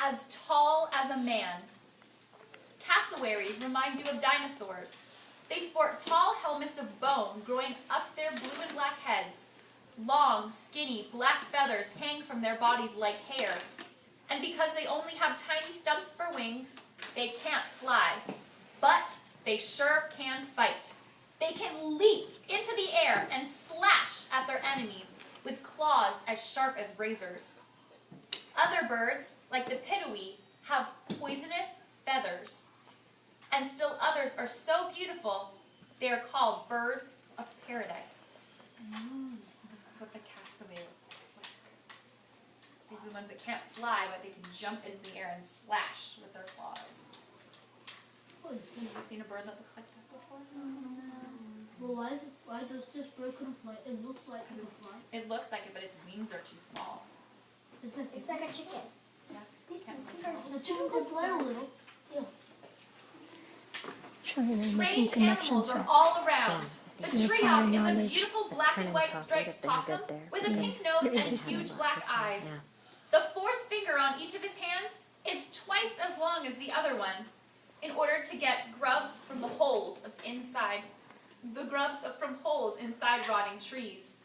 as tall as a man. Cassowaries remind you of dinosaurs. They sport tall helmets of bone growing up their blue and black heads. Long, skinny, black feathers hang from their bodies like hair. And because they only have tiny stumps for wings, they can't fly. But they sure can fight. They can leap into the air and slash at their enemies with claws as sharp as razors. Other birds, like the pitowee, have poisonous feathers. And still others are so beautiful, they are called birds of paradise. This is what the cassowary looks like. These are the ones that can't fly, but they can jump into the air and slash with their claws. Have you seen a bird that looks like that before? Well, why does this bird couldn't fly? It looks like it can fly. It looks like it, but its wings are too small. It's like a chicken. Yeah, The chicken can fly a little. Yeah. Strange animals are all around. The tree-hawk is a beautiful black and white striped possum with a pink nose and huge black eyes. The fourth finger on each of his hands is twice as long as the other one, in order to get grubs from holes inside rotting trees.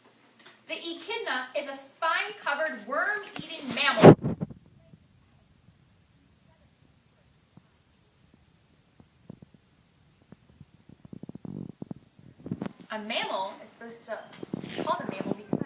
The echidna is a spine-covered worm-eating mammal. A mammal is supposed to, it's called a mammal because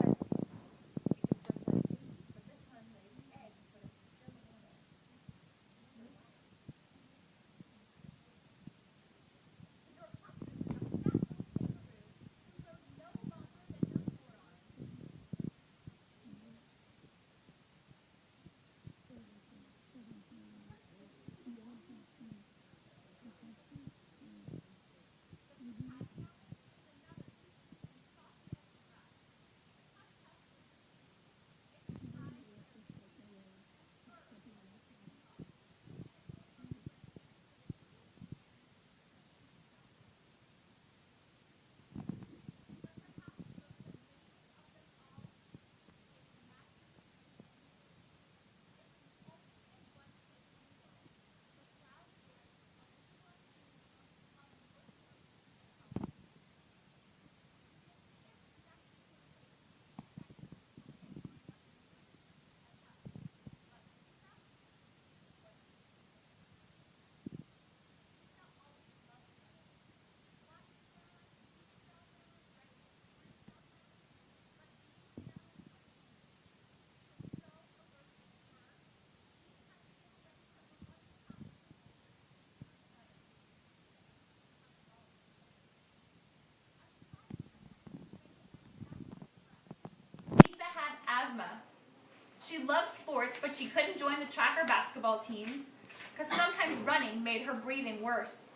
she loved sports, but she couldn't join the track or basketball teams because sometimes running made her breathing worse.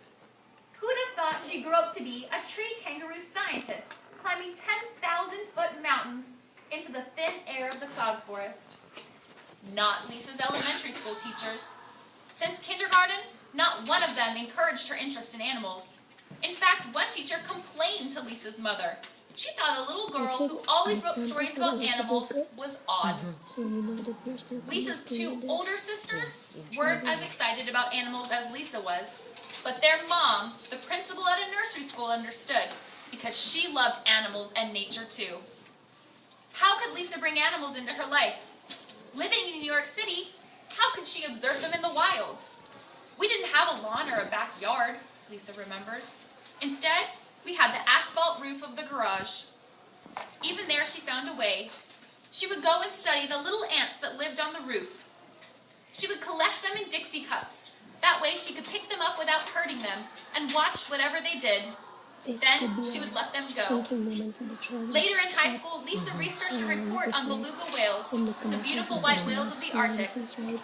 Who'd have thought she'd grow up to be a tree kangaroo scientist, climbing 10,000-foot mountains into the thin air of the cloud forest? Not Lisa's elementary school teachers. Since kindergarten, not one of them encouraged her interest in animals. In fact, one teacher complained to Lisa's mother. She thought a little girl who always wrote stories about animals was odd. Lisa's two older sisters weren't as excited about animals as Lisa was, but their mom, the principal at a nursery school, understood because she loved animals and nature too. How could Lisa bring animals into her life? Living in New York City, how could she observe them in the wild? We didn't have a lawn or a backyard, Lisa remembers. Instead, we had the asphalt roof of the garage. Even there she found a way. She would go and study the little ants that lived on the roof. She would collect them in Dixie cups. That way she could pick them up without hurting them and watch whatever they did. Then she would let them go. Later in high school, Lisa researched a report on beluga whales, the beautiful white whales of the Arctic.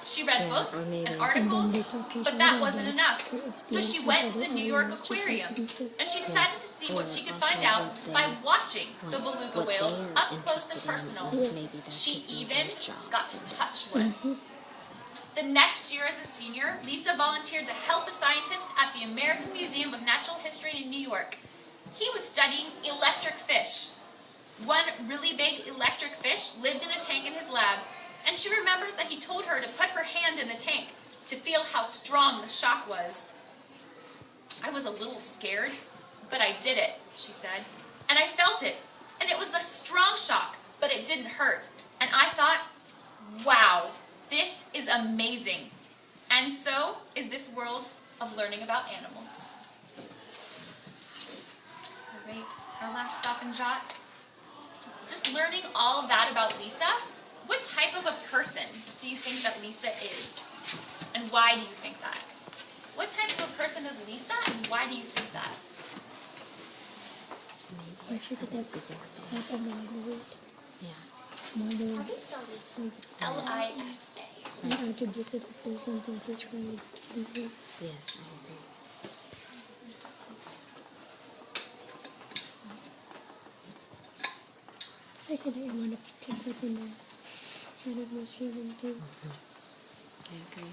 She read books and articles, but that wasn't enough. So she went to the New York Aquarium, and she decided to see what she could find out by watching the beluga whales up close and personal. She even got to touch one. The next year as a senior, Lisa volunteered to help a scientist at the American Museum of Natural History in New York. He was studying electric fish. One really big electric fish lived in a tank in his lab, and she remembers that he told her to put her hand hand in the tank to feel how strong the shock was. I was a little scared, but I did it, she said. And I felt it, and it was a strong shock, but it didn't hurt. And I thought, wow, this is amazing. And so is this world of learning about animals. All right, our last stop and jot. Just learning all of that about Lisa. What type of a person do you think that Lisa is? And why do you think that? What type of a person is Lisa, and why do you think that? Maybe she could have a moderate. Yeah. Moderate. How do you spell this? Lisa. An attributes of a person to describe people. Yes, I agree. Secondly, I want to pick what's in the shadow of most driven too. I agree.